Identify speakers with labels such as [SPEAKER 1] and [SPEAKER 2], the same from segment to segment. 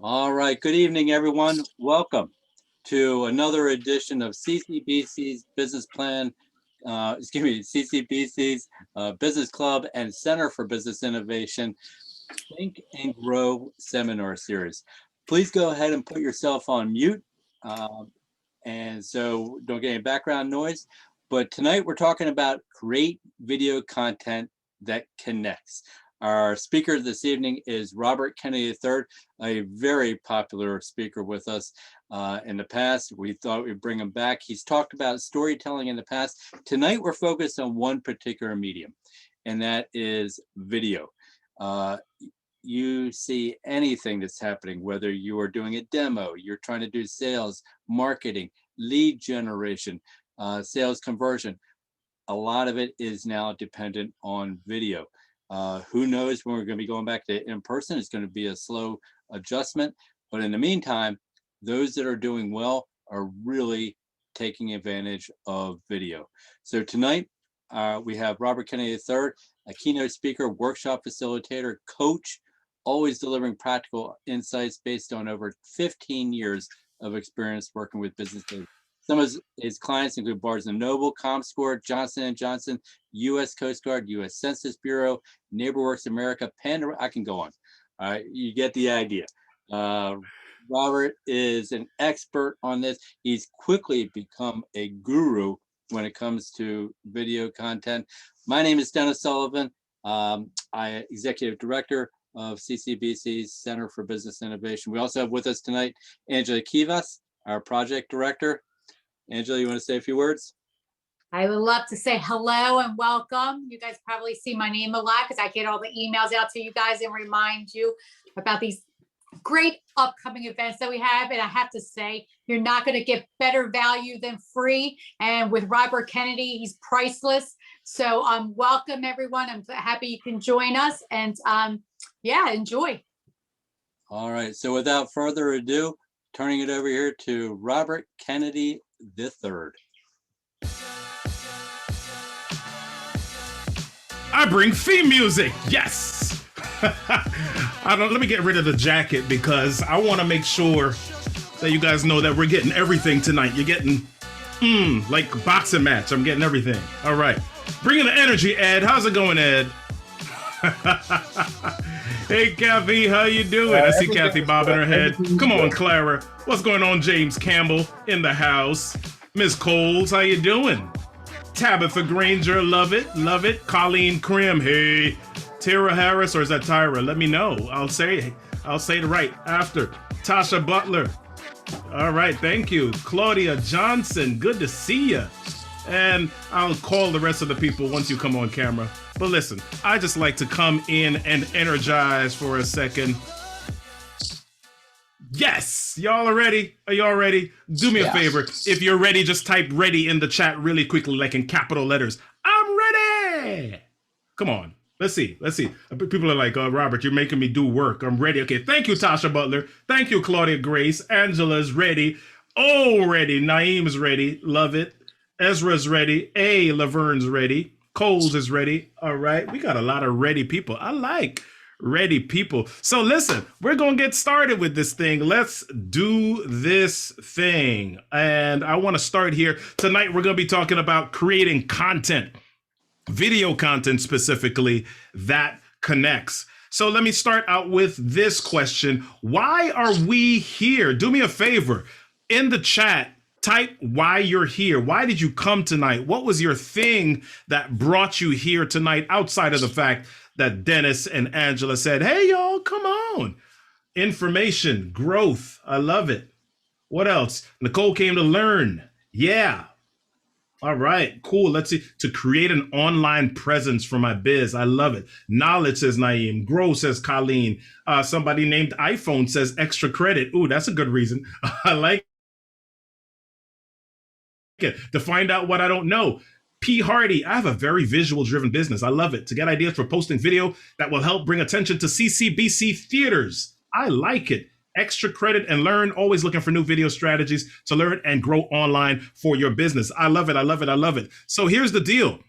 [SPEAKER 1] All right. Good evening, everyone. Welcome to another edition of CCBC's Business Plan, CCBC's Business Club and Center for Business Innovation Think and Grow Seminar Series. Please go ahead and put yourself on mute, and so don't get any background noise. But tonight we're talking about create video content that connects. Our speaker this evening is Robert Kennedy III, a very popular speaker with us in the past. We thought we'd bring him back. He's talked about storytelling in the past. Tonight, we're focused on one particular medium, and that is video. You see anything that's happening, whether you are doing a demo, you're trying to do sales, marketing, lead generation, sales conversion. A lot of it is now dependent on video. Who knows when we're going to be going back to in-person? It's going to be a slow adjustment. But in the meantime, those that are doing well are really taking advantage of video. So tonight, we have Robert Kennedy III, a keynote speaker, workshop facilitator, coach, always delivering practical insights based on over 15 years of experience working with businesses. Some of his clients include Barnes & Noble, ComScore, Johnson & Johnson, U.S. Coast Guard, U.S. Census Bureau, NeighborWorks America, Panda. I can go on. You get the idea. Robert is an expert on this. He's quickly become a guru when it comes to video content. My name is Dennis Sullivan. I'm Executive Director of CCBC's Center for Business Innovation. We also have with us tonight Angela Kivas, our Project Director. Angela, you want to say a few words?
[SPEAKER 2] I would love to say hello and welcome. You guys probably see my name a lot because I get all the emails out to you guys and remind you about these great upcoming events that we have. And I have to say, you're not going to get better value than free. And with Robert Kennedy, he's priceless. So welcome, everyone. I'm happy you can join us. And yeah, enjoy.
[SPEAKER 1] All right. So without further ado, turning it over here to Robert Kennedy III.
[SPEAKER 3] I bring theme music. Yes. Let me get rid of the jacket because I want to make sure that you guys know that we're getting everything tonight. You're getting like a boxing match. I'm getting everything. All right. Bringing the energy, Ed. How's it going, Ed? Hey, Kathy, how you doing? I see Kathy bobbing her head. Come on, Clara. What's going on? James Campbell in the house. Miss Coles, how you doing? Tabitha Granger, love it, love it. Colleen Krim, hey. Tara Harris, or is that Tyra? Let me know. I'll say it right after. Tasha Butler. All right, thank you. Claudia Johnson, good to see you. And I'll call the rest of the people once you come on camera. But listen, I just like to come in and energize for a second. Yes, y'all are ready? Are y'all ready? Do me a favor. If you're ready, just type ready in the chat really quickly, like in capital letters. I'm ready. Come on. Let's see. People are like, oh, Robert, you're making me do work. I'm ready. Okay, thank you, Tasha Butler. Thank you, Claudia Grace. Angela's ready. Oh, ready. Naeem's ready. Love it. Ezra's ready. Laverne's ready. Coles is ready. All right. We got a lot of ready people. I like ready people. So listen, we're going to get started with this thing. Let's do this thing. And I want to start here. Tonight, we're going to be talking about creating content, video content specifically, that connects. So let me start out with this question. Why are we here? Do me a favor. In the chat, type why you're here. Why did you come tonight? What was your thing that brought you here tonight outside of the fact that Dennis and Angela said, hey, y'all, come on. Information, growth. I love it. What else? Nicole came to learn. Yeah. All right, cool. Let's see. To create an online presence for my biz. I love it. Knowledge, says Naeem. Grow, says Colleen. Somebody named iPhone says extra credit. Ooh, that's a good reason. I like it. To find out what I don't know. P. Hardy, I have a very visual driven business. I love it. To get ideas for posting video that will help bring attention to CCBC theaters. I like it. Extra credit and learn. Always looking for new video strategies to learn and grow online for your business. I love it. I love it. I love it. So here's the deal.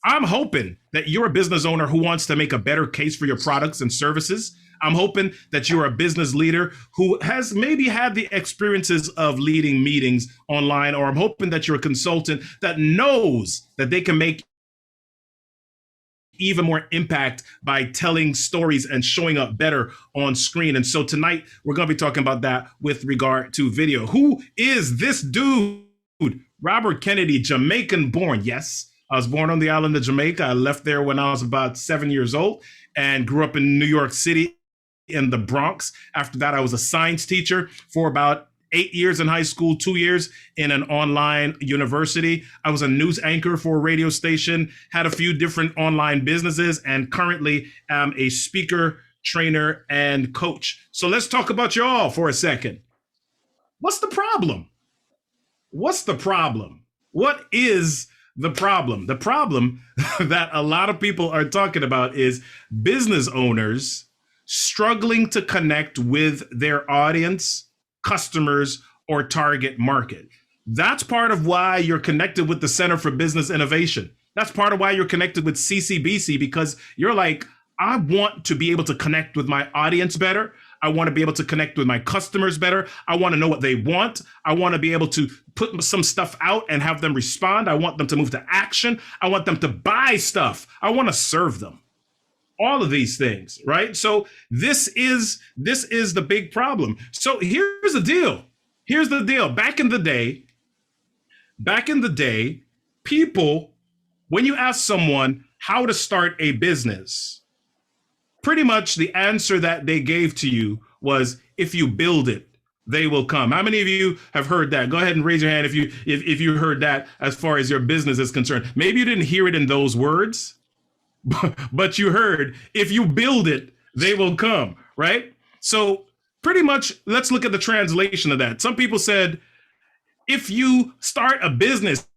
[SPEAKER 3] I'm hoping that you're a business owner who wants to make a better case for your products and services. I'm hoping that you're a business leader who has maybe had the experiences of leading meetings online, or I'm hoping that you're a consultant that knows that they can make even more impact by telling stories and showing up better on screen. And so tonight we're going to be talking about that with regard to video. Who is this dude? Robert Kennedy, Jamaican born. Yes, I was born on the island of Jamaica. I left there when I was about 7 years old and grew up in New York City in the Bronx. After that, I was a science teacher for about 8 years in high school, 2 years in an online university. I was a news anchor for a radio station, had a few different online businesses, and currently am a speaker, trainer, and coach. So let's talk about y'all for a second. What's the problem? What's the problem? What is the problem? The problem that a lot of people are talking about is business owners struggling to connect with their audience, customers, or target market. That's part of why you're connected with the Center for Business Innovation. That's part of why you're connected with CCBC, because you're like, I want to be able to connect with my audience better. I want to be able to connect with my customers better. I want to know what they want. I want to be able to put some stuff out and have them respond. I want them to move to action. I want them to buy stuff. I want to serve them. All of these things, right? So this is the big problem. So here's the deal. Here's the deal. Back in the day, people, when you ask someone how to start a business, pretty much the answer that they gave to you was, if you build it, they will come. How many of you have heard that? Go ahead and raise your hand if you heard that as far as your business is concerned. Maybe you didn't hear it in those words, but you heard, if you build it, they will come, right? So pretty much, let's look at the translation of that. Some people said, if you start a business,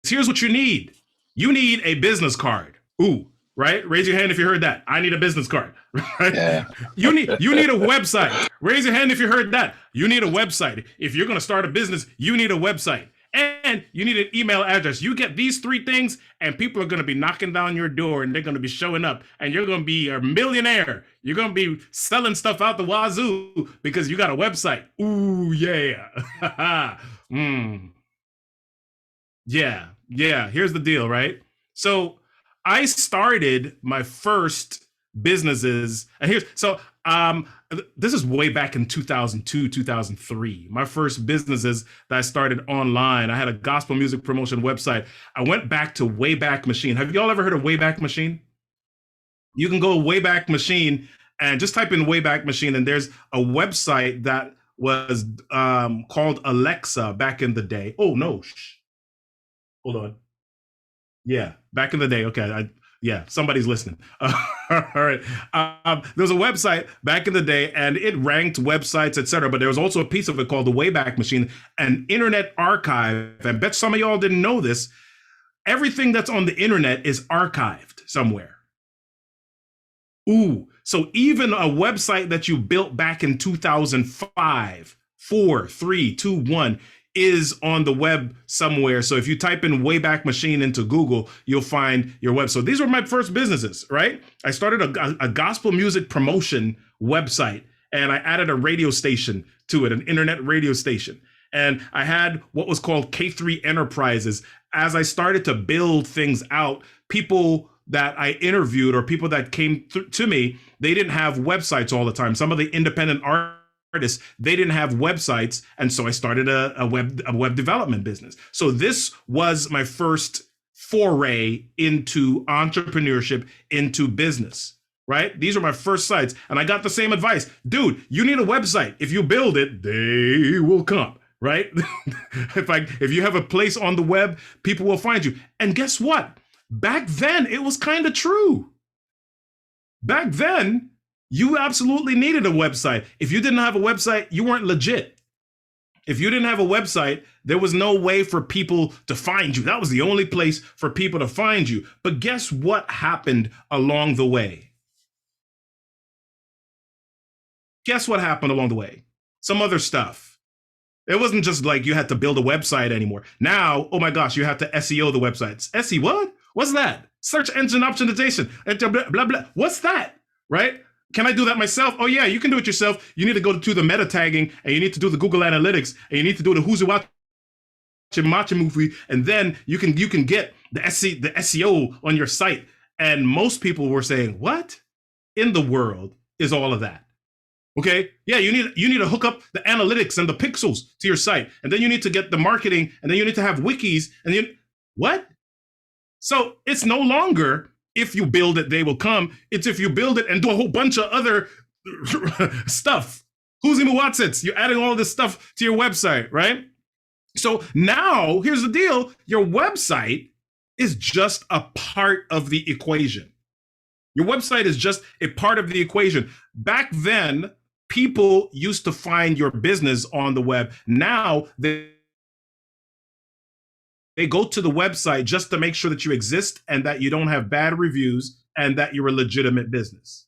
[SPEAKER 3] here's what you need. You need a business card. Ooh, right? Raise your hand if you heard that. I need a business card, right? Yeah. You need a website. Raise your hand if you heard that. You need a website. If you're going to start a business, you need a website. And you need an email address. You get these three things, and people are going to be knocking down your door, and they're going to be showing up, and you're going to be a millionaire. You're going to be selling stuff out the wazoo because you got a website. Ooh, yeah. Yeah. Here's the deal, right? So I started my first businesses, and this is way back in 2002, 2003. My first businesses that I started online. I had a gospel music promotion website. I went back to Wayback Machine. Have y'all ever heard of Wayback Machine? You can go Wayback Machine and just type in Wayback Machine, and there's a website that was called Alexa back in the day. Oh, no. Hold on. Yeah, back in the day. Okay, somebody's listening. All right. There was a website back in the day, and it ranked websites, etc. But there was also a piece of it called the Wayback Machine, an internet archive. I bet some of y'all didn't know this. Everything that's on the internet is archived somewhere. Ooh, so even a website that you built back in 2005, 4, 3, 2, 1, is on the web somewhere. So if you type in Wayback Machine into Google, you'll find your web. So these were my first businesses, right? I started a gospel music promotion website, and I added a radio station to it, an internet radio station. And I had what was called K3 Enterprises. As I started to build things out, people that I interviewed or people that came to me, they didn't have websites all the time. Some of the independent artists, they didn't have websites, and so I started a web development business. So this was my first foray into entrepreneurship, into business, right? These are my first sites, and I got the same advice. Dude, you need a website. If you build it, they will come, right? If you have a place on the web, people will find you. And guess what? Back then, it was kind of true. Back then, you absolutely needed a website. If you didn't have a website, you weren't legit. If you didn't have a website, there was no way for people to find you. That was the only place for people to find you. But guess what happened along the way? Guess what happened along the way? Some other stuff. It wasn't just like you had to build a website anymore. Now, oh my gosh, you have to SEO the websites. SE what? What's that? Search engine optimization. Blah, blah, blah. What's that? Right? Can I do that myself? Oh yeah, you can do it yourself. You need to go to the meta tagging, and you need to do the Google Analytics, and you need to do the Who's Watching Matcha movie, and then you can get the SEO on your site. And most people were saying, what in the world is all of that? Okay, yeah, you need to hook up the analytics and the pixels to your site, and then you need to get the marketing, and then you need to have wikis, and then what? So it's no longer if you build it, they will come. It's if you build it and do a whole bunch of other stuff. Who's in Watsits? You're adding all this stuff to your website, right? So now here's the deal: your website is just a part of the equation. Your website is just a part of the equation. Back then, people used to find your business on the web. Now they go to the website just to make sure that you exist and that you don't have bad reviews and that you're a legitimate business.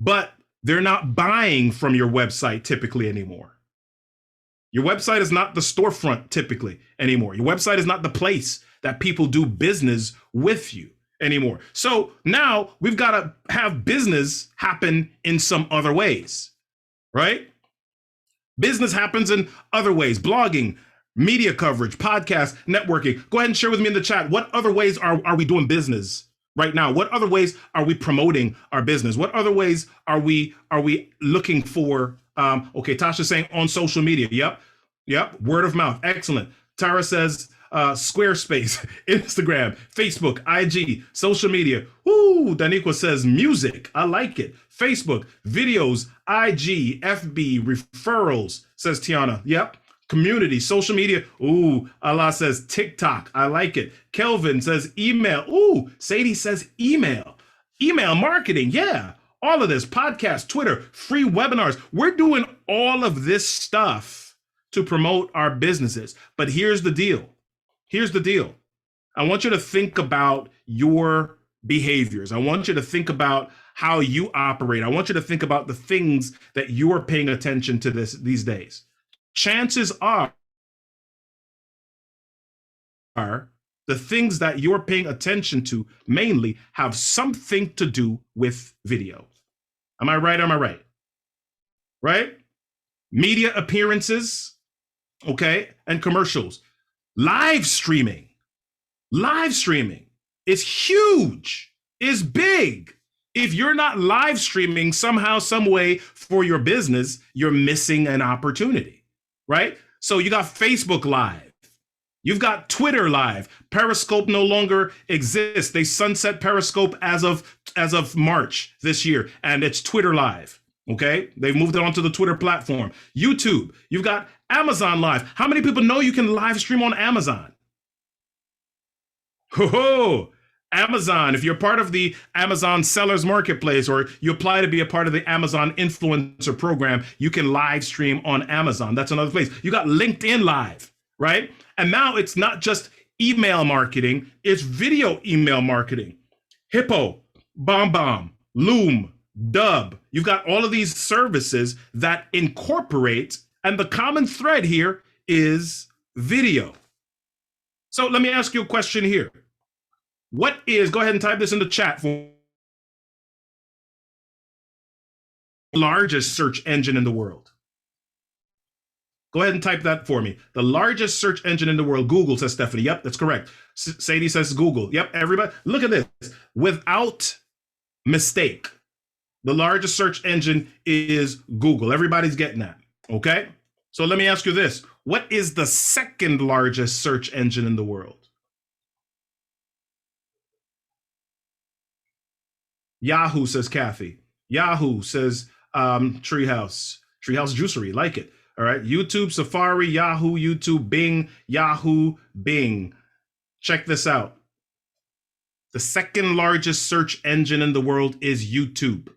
[SPEAKER 3] But they're not buying from your website typically anymore. Your website is not the storefront typically anymore. Your website is not the place that people do business with you anymore. So now we've got to have business happen in some other ways, right? Business happens in other ways: blogging, media coverage, podcast, networking. Go ahead and share with me in the chat. What other ways are we doing business right now? What other ways are we promoting our business? What other ways are we looking for? Okay, Tasha's saying on social media. Yep. Word of mouth. Excellent. Tara says Squarespace, Instagram, Facebook, IG, social media. Ooh, Daniqua says music. I like it. Facebook, videos, IG, FB, referrals, says Tiana. Yep. Community, social media. Ooh, Allah says TikTok. I like it. Kelvin says email. Ooh, Sadie says email. Email marketing. Yeah. All of this, podcast, Twitter, free webinars. We're doing all of this stuff to promote our businesses. But here's the deal. I want you to think about your behaviors. I want you to think about how you operate. I want you to think about the things that you are paying attention to these days. Chances are the things that you're paying attention to mainly have something to do with video. Am I right? Right? Media appearances, okay, and commercials. Live streaming is huge, is big. If you're not live streaming somehow, some way for your business, you're missing an opportunity, right? So you got Facebook Live. You've got Twitter Live. Periscope no longer exists. They sunset Periscope as of March this year, and it's Twitter Live. Okay, they've moved it onto the Twitter platform. YouTube. You've got Amazon Live. How many people know you can live stream on Amazon? Ho! Amazon. If you're part of the Amazon Sellers Marketplace, or you apply to be a part of the Amazon Influencer Program, you can live stream on Amazon. That's another place. You got LinkedIn Live, right? And now it's not just email marketing, it's video email marketing. Hippo, BombBomb, Loom, Dub. You've got all of these services that incorporate, and the common thread here is video. So let me ask you a question here. Go ahead and type this in the chat for the largest search engine in the world. Go ahead and type that for me. The largest search engine in the world. Google, says Stephanie. Yep, that's correct. Sadie says Google. Yep, everybody. Look at this. Without mistake, the largest search engine is Google. Everybody's getting that. Okay? So let me ask you this. What is the second largest search engine in the world? Yahoo, says Kathy. Yahoo, says Treehouse. Treehouse Juicery, like it. All right. YouTube, Safari, Yahoo, YouTube, Bing, Yahoo, Bing. Check this out. The second largest search engine in the world is YouTube.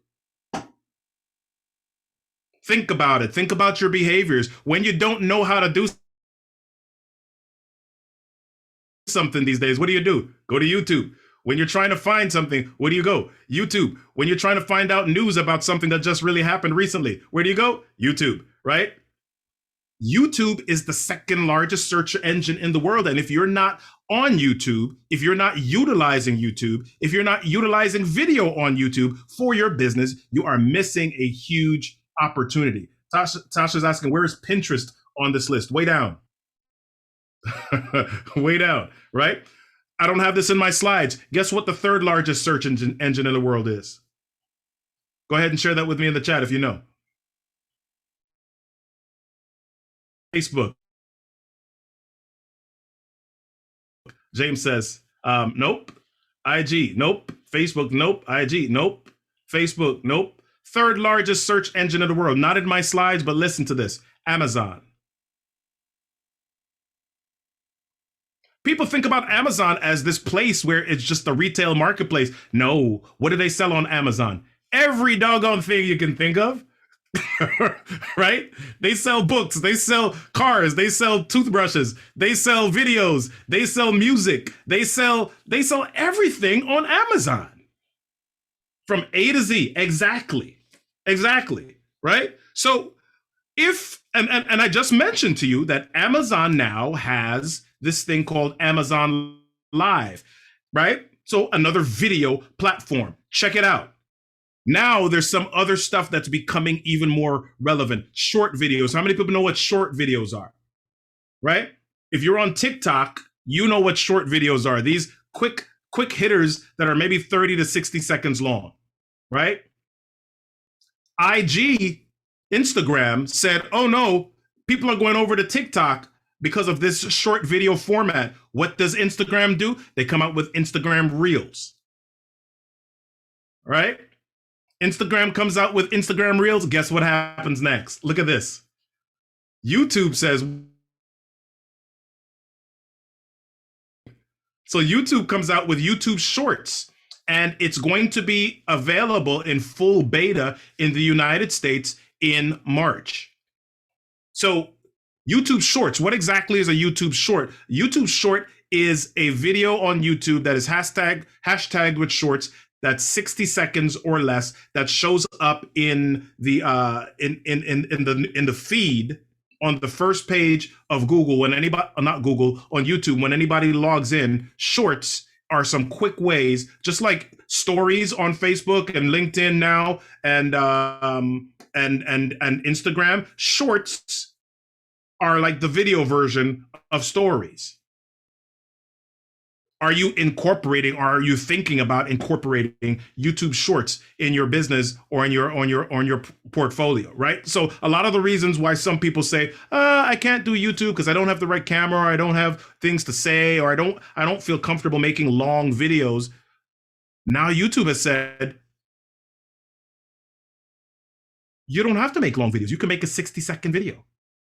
[SPEAKER 3] Think about it. Think about your behaviors. When you don't know how to do something these days, what do? Go to YouTube. When you're trying to find something, where do you go? YouTube. When you're trying to find out news about something that just really happened recently, where do you go? YouTube, right? YouTube is the second largest search engine in the world. And if you're not on YouTube, if you're not utilizing YouTube, if you're not utilizing video on YouTube for your business, you are missing a huge opportunity. Tasha's asking, where is Pinterest on this list? Way down. Way down, right? I don't have this in my slides. Guess what the third largest search engine in the world is? Go ahead and share that with me in the chat if you know. Facebook. James says, nope. IG, nope. Facebook, nope. IG, nope. Facebook, nope. Third largest search engine in the world. Not in my slides, but listen to this. Amazon. People think about Amazon as this place where it's just a retail marketplace. No. What do they sell on Amazon? Every doggone thing you can think of. Right? They sell books, they sell cars, they sell toothbrushes, they sell videos, they sell music, they sell everything on Amazon. From A to Z. Exactly. Right? So if and I just mentioned to you that Amazon now has this thing called Amazon Live, right? So another video platform. Check it out. Now there's some other stuff that's becoming even more relevant. Short videos. How many people know what short videos are? Right? If you're on TikTok, you know what short videos are. These quick hitters that are maybe 30 to 60 seconds long, right? Instagram said, oh no, people are going over to TikTok because of this short video format. What does Instagram do? They come out with Instagram Reels, right? Instagram comes out with Instagram Reels. Guess what happens next? Look at this. YouTube says, so YouTube comes out with YouTube Shorts, and it's going to be available in full beta in the United States in March. So YouTube Shorts, what exactly is a YouTube Short? YouTube Short is a video on YouTube that is hashtagged with shorts that's 60 seconds or less, that shows up in the in the feed on the first page of Google when anybody, not Google, on YouTube, when anybody logs in. Shorts are some quick ways, just like stories on Facebook and LinkedIn now, and Instagram. Shorts are like the video version of stories. Are you are you thinking about incorporating YouTube Shorts in your business or on your portfolio, right? So a lot of the reasons why some people say, I can't do YouTube because I don't have the right camera, or I don't have things to say, or I don't feel comfortable making long videos. Now YouTube has said, you don't have to make long videos. You can make a 60-second video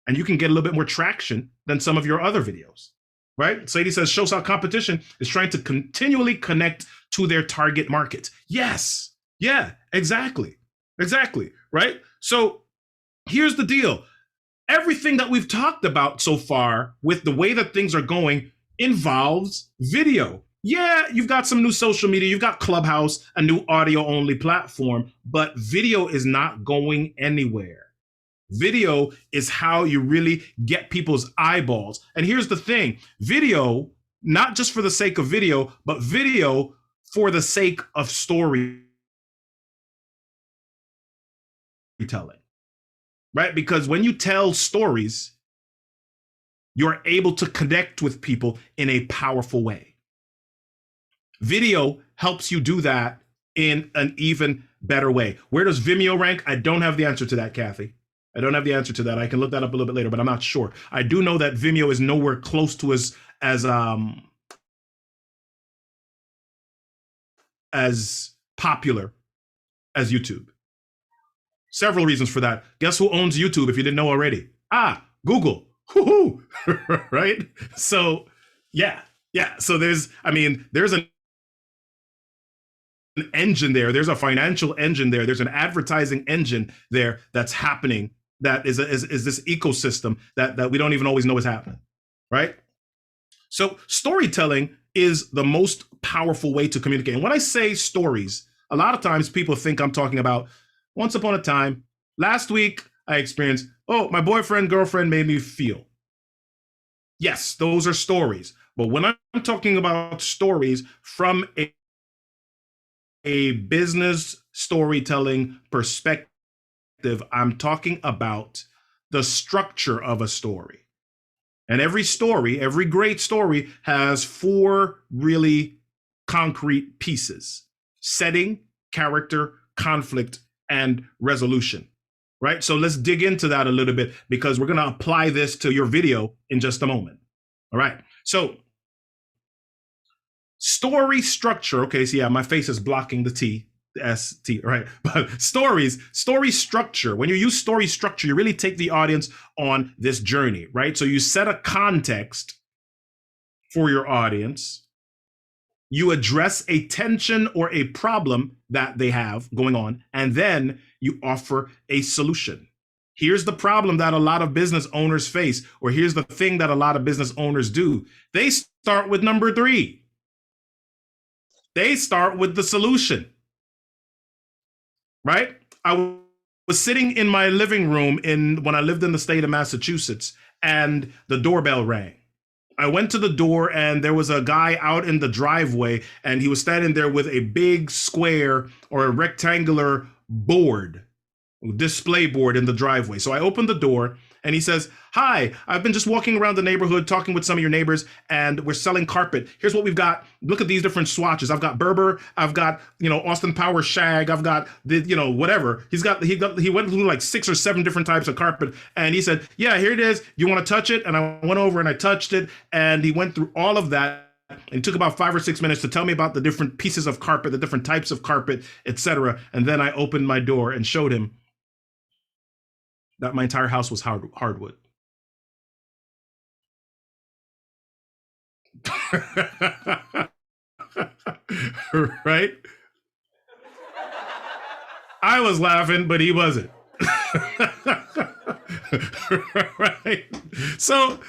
[SPEAKER 3] and you can get a little bit more traction than some of your other videos. Right? Sadie says, shows how competition is trying to continually connect to their target market. Yes. Yeah, exactly. Right? So here's the deal. Everything that we've talked about so far with the way that things are going involves video. Yeah, you've got some new social media. You've got Clubhouse, a new audio only platform, but video is not going anywhere. Video is how you really get people's eyeballs. And here's the thing, video, not just for the sake of video, but video for the sake of storytelling, right? Because when you tell stories, you're able to connect with people in a powerful way. Video helps you do that in an even better way. Where does Vimeo rank? I don't have the answer to that, Kathy. I don't have the answer to that. I can look that up a little bit later, but I'm not sure. I do know that Vimeo is nowhere close to as popular as YouTube. Several reasons for that. Guess who owns YouTube if you didn't know already? Google. Woo-hoo. Right? So yeah. So there's an engine there. There's a financial engine there. There's an advertising engine there that's happening. That is this ecosystem that we don't even always know is happening, right? So storytelling is the most powerful way to communicate. And when I say stories, a lot of times people think I'm talking about once upon a time, last week I experienced, my boyfriend, girlfriend made me feel. Yes, those are stories. But when I'm talking about stories from a business storytelling perspective, I'm talking about the structure of a story. And every story, every great story has 4 really concrete pieces: setting, character, conflict, and resolution. Right? So let's dig into that a little bit, because we're going to apply this to your video in just a moment. All right. So story structure. Okay. So yeah, my face is blocking the T. ST, right? But story structure. When you use story structure, you really take the audience on this journey, right? So you set a context for your audience. You address a tension or a problem that they have going on, and then you offer a solution. Here's the problem that a lot of business owners face, or here's the thing that a lot of business owners do. They start with number 3. They start with the solution. Right? I was sitting in my living room when I lived in the state of Massachusetts, and the doorbell rang. I went to the door, and there was a guy out in the driveway, and he was standing there with a big square or a rectangular board, display board in the driveway. So I opened the door, and he says, "Hi, I've been just walking around the neighborhood talking with some of your neighbors, and we're selling carpet. Here's what we've got. Look at these different swatches. I've got Berber, I've got, Austin Powers shag, I've got the, whatever." He went through like 6 or 7 different types of carpet, and he said, "Yeah, here it is. You want to touch it?" And I went over and I touched it, and he went through all of that. It took about 5 or 6 minutes to tell me about the different pieces of carpet, the different types of carpet, etc. And then I opened my door and showed him that my entire house was hardwood. Right? I was laughing, but he wasn't. Right? So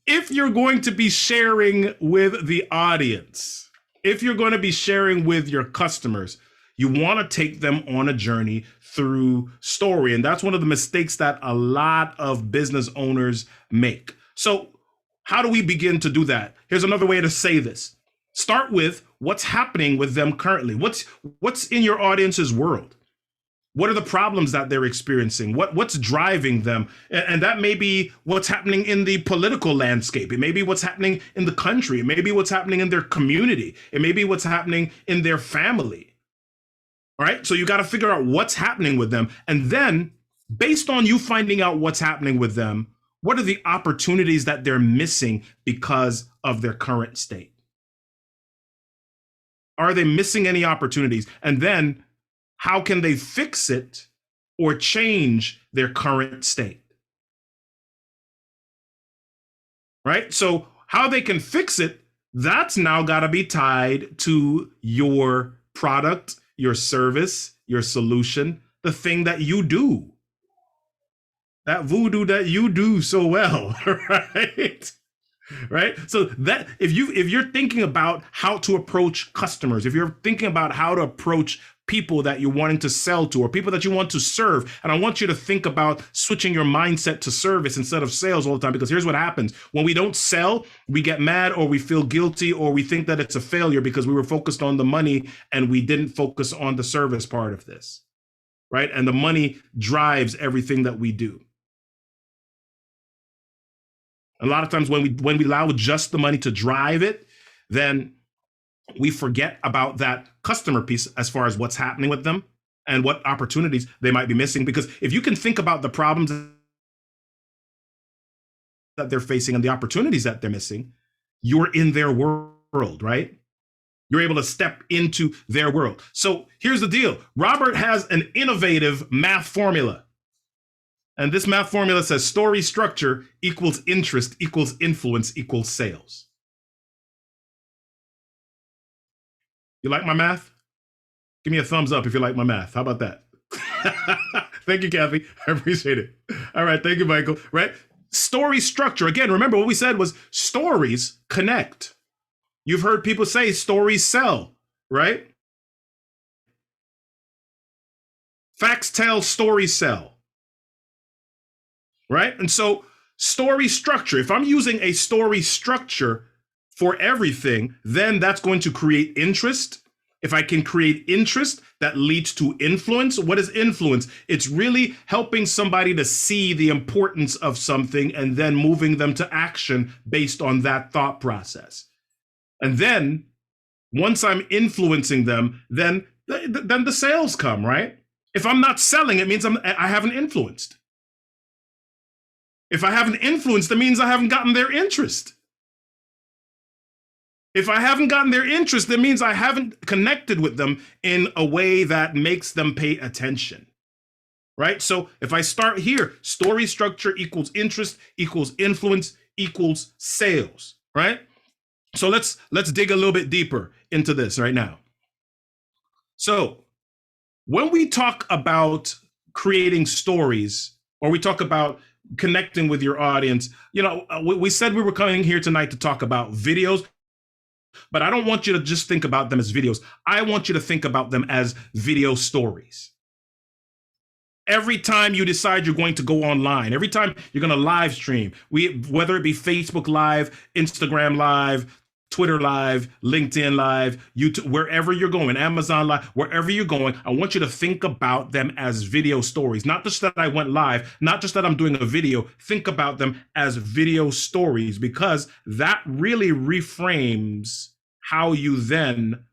[SPEAKER 3] if you're going to be sharing with the audience, if you're going to be sharing with your customers, you want to take them on a journey through story. And that's one of the mistakes that a lot of business owners make. So how do we begin to do that? Here's another way to say this. Start with what's happening with them currently. What's in your audience's world? What are the problems that they're experiencing? What's driving them? And that may be what's happening in the political landscape. It may be what's happening in the country. It may be what's happening in their community. It may be what's happening in their family. All right. So you got to figure out what's happening with them. And then based on you finding out what's happening with them, what are the opportunities that they're missing because of their current state? Are they missing any opportunities? And then how can they fix it or change their current state? Right? So how they can fix it, that's now got to be tied to your product, your service, your solution, the thing that you do. That voodoo that you do so well, right? Right? So that if you're thinking about how to approach customers, if you're thinking about how to approach people that you're wanting to sell to or people that you want to serve, and I want you to think about switching your mindset to service instead of sales all the time, because here's what happens. When we don't sell, we get mad or we feel guilty or we think that it's a failure because we were focused on the money and we didn't focus on the service part of this, right? And the money drives everything that we do. A lot of times when we allow just the money to drive it, then we forget about that customer piece as far as what's happening with them and what opportunities they might be missing. Because if you can think about the problems that they're facing and the opportunities that they're missing, you're in their world, right? You're able to step into their world. So here's the deal. Robert has an innovative math formula. And this math formula says story structure equals interest equals influence equals sales. You like my math? Give me a thumbs up if you like my math. How about that? Thank you, Kathy. I appreciate it. All right. Thank you, Michael. Right? Story structure. Again, remember what we said was stories connect. You've heard people say stories sell, right? Facts tell, stories sell. Right? And so story structure, if I'm using a story structure for everything, then that's going to create interest. If I can create interest, that leads to influence. What is influence? It's really helping somebody to see the importance of something and then moving them to action based on that thought process. And then once I'm influencing them, then the sales come, right? If I'm not selling, it means I haven't influenced. If I haven't influenced, that means I haven't gotten their interest. If I haven't gotten their interest, that means I haven't connected with them in a way that makes them pay attention, right? So if I start here, story structure equals interest equals influence equals sales, right? So let's dig a little bit deeper into this right now. So when we talk about creating stories, or we talk about connecting with your audience, you know, we said we were coming here tonight to talk about videos, but I don't want you to just think about them as videos. I want you to think about them as video stories. Every time you decide you're going to go online, every time you're going to live stream, whether it be Facebook Live, Instagram Live, Twitter Live, LinkedIn Live, YouTube, wherever you're going, Amazon Live, wherever you're going, I want you to think about them as video stories. Not just that I went live, not just that I'm doing a video, think about them as video stories, because that really reframes how you then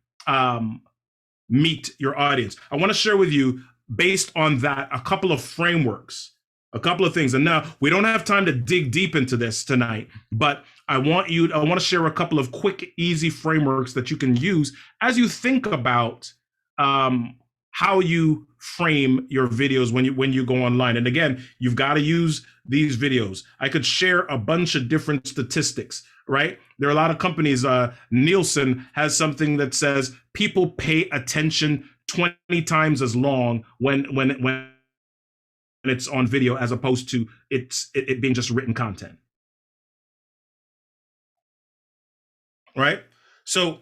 [SPEAKER 3] meet your audience. I want to share with you, based on that, a couple of frameworks, a couple of things. And now we don't have time to dig deep into this tonight, but I want to share a couple of quick, easy frameworks that you can use as you think about how you frame your videos when you go online. And again, you've got to use these videos. I could share a bunch of different statistics, right? There are a lot of companies. Nielsen has something that says people pay attention 20 times as long when it's on video as opposed to it being just written content. Right? So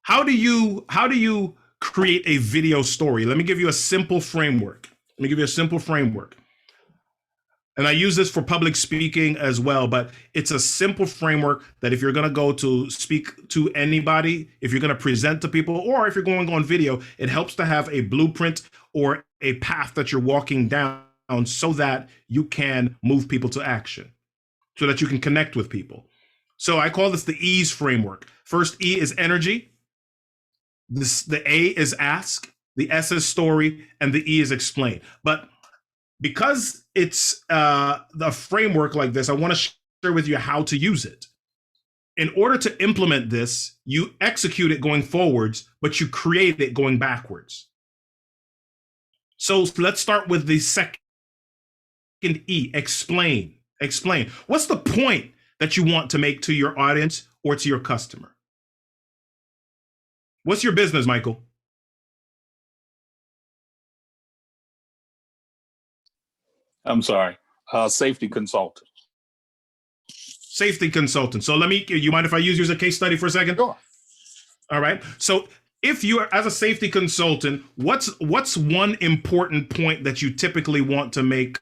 [SPEAKER 3] how do you create a video story? Let me give you a simple framework. And I use this for public speaking as well, but it's a simple framework that if you're going to go to speak to anybody, if you're going to present to people, or if you're going on video, it helps to have a blueprint or a path that you're walking down so that you can move people to action, so that you can connect with people. So I call this the E's framework. First E is energy. The A is ask, the S is story, and the E is explain. But because it's the framework like this, I want to share with you how to use it. In order to implement this, you execute it going forwards, but you create it going backwards. So let's start with the second E, explain. Explain. What's the point that you want to make to your audience or to your customer? What's your business, Michael?
[SPEAKER 4] I'm sorry, safety consultant.
[SPEAKER 3] Safety consultant. So you mind if I use you as a case study for a second?
[SPEAKER 4] Sure.
[SPEAKER 3] All right. So if you are, as a safety consultant, what's one important point that you typically want to make?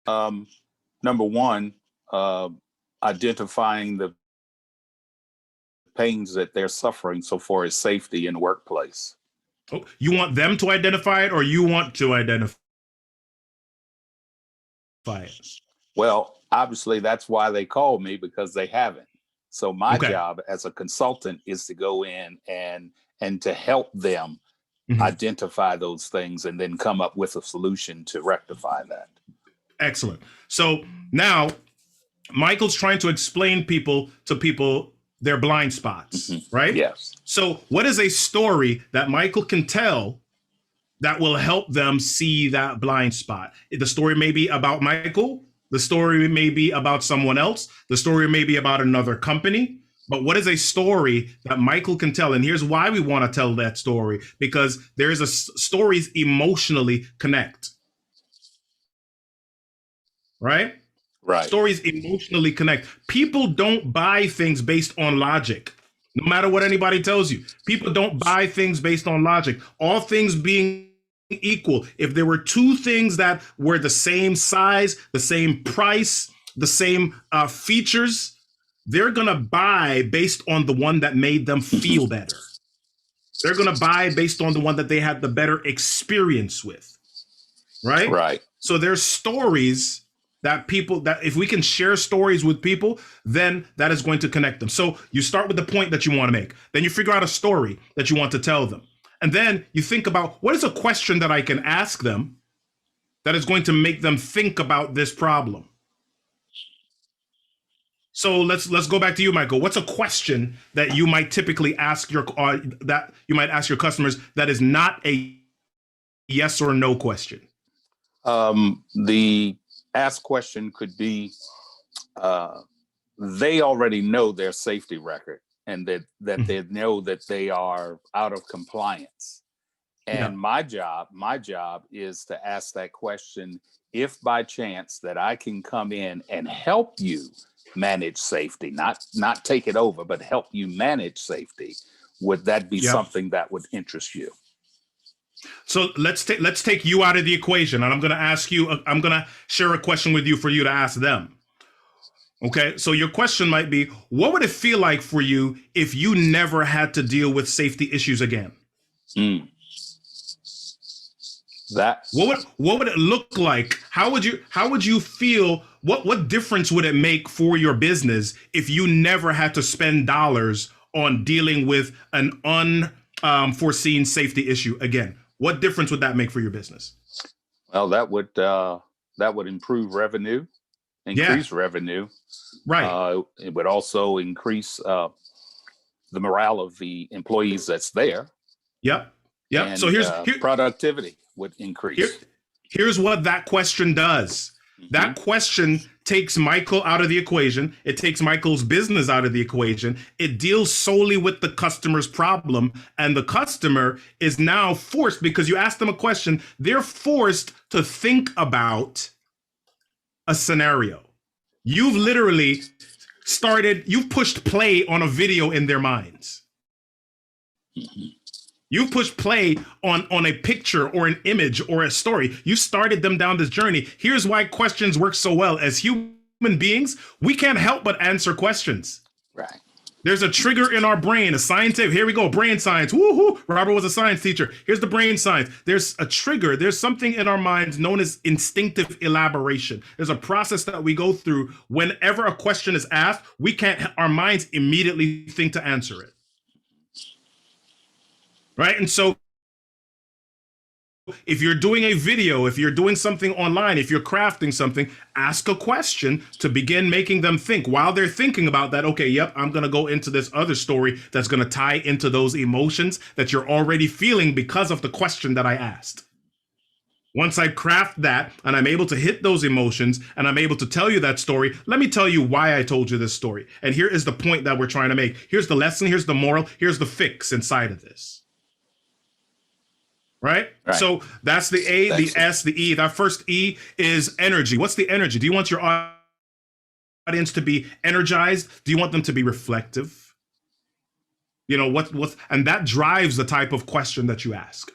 [SPEAKER 4] Number one, identifying the pains that they're suffering so far as safety in the workplace.
[SPEAKER 3] Oh, you want them to identify it, or you want to identify it?
[SPEAKER 4] Well, obviously that's why they called me, because they haven't. So my job as a consultant is to go in and to help them identify those things and then come up with a solution to rectify that.
[SPEAKER 3] Excellent. So now Michael's trying to explain to people their blind spots, right?
[SPEAKER 4] Yes.
[SPEAKER 3] So what is a story that Michael can tell that will help them see that blind spot? The story may be about Michael. The story may be about someone else. The story may be about another company. But what is a story that Michael can tell? And here's why we want to tell that story, because stories emotionally connect. Right?
[SPEAKER 4] Right.
[SPEAKER 3] Stories emotionally connect. People don't buy things based on logic, no matter what anybody tells you. People don't buy things based on logic. All things being equal, if there were two things that were the same size, the same price, the same features, they're going to buy based on the one that made them feel better. They're going to buy based on the one that they had the better experience with. Right?
[SPEAKER 4] Right.
[SPEAKER 3] So there's stories that if we can share stories with people, then that is going to connect them. So you start with the point that you want to make. Then you figure out a story that you want to tell them. And then you think about, what is a question that I can ask them that is going to make them think about this problem? So let's go back to you, Michael. What's a question that you might typically ask your customers that is not a yes or no question?
[SPEAKER 4] The ask question could be, they already know their safety record and that they know that they are out of compliance. And my job is to ask that question, if by chance that I can come in and help you manage safety, not take it over, but help you manage safety, would that be something that would interest you?
[SPEAKER 3] So let's take you out of the equation, and I'm going to share a question with you for you to ask them. Okay, so your question might be, what would it feel like for you if you never had to deal with safety issues again? What would it look like? How would you feel? What difference would it make for your business if you never had to spend dollars on dealing with an unforeseen safety issue again? What difference would that make for your business?
[SPEAKER 4] Well, that would improve revenue, increase revenue.
[SPEAKER 3] Right.
[SPEAKER 4] It would also increase the morale of the employees that's there.
[SPEAKER 3] Yep.
[SPEAKER 4] And,
[SPEAKER 3] so here's
[SPEAKER 4] productivity would increase.
[SPEAKER 3] Here's what that question does. That question takes Michael out of the equation. It takes Michael's business out of the equation. It deals solely with the customer's problem. And the customer is now forced, because you asked them a question, they're forced to think about a scenario. You've literally you've pushed play on a video in their minds. You've pushed play on a picture or an image or a story. You started them down this journey. Here's why questions work so well. As human beings, we can't help but answer questions.
[SPEAKER 4] Right.
[SPEAKER 3] There's a trigger in our brain, a scientific, here we go, brain science. Woohoo! Robert was a science teacher. Here's the brain science. There's a trigger. There's something in our minds known as instinctive elaboration. There's a process that we go through whenever a question is asked. Our minds immediately think to answer it. Right? And so if you're doing a video, if you're doing something online, if you're crafting something, ask a question to begin making them think. While they're thinking about that, okay, yep, I'm going to go into this other story that's going to tie into those emotions that you're already feeling because of the question that I asked. Once I craft that and I'm able to hit those emotions and I'm able to tell you that story, let me tell you why I told you this story. And here is the point that we're trying to make. Here's the lesson. Here's the moral. Here's the fix inside of this. Right? So that's the A, the S, the E. That first E is energy. What's the energy? Do you want your audience to be energized? Do you want them to be reflective? You know, and that drives the type of question that you ask.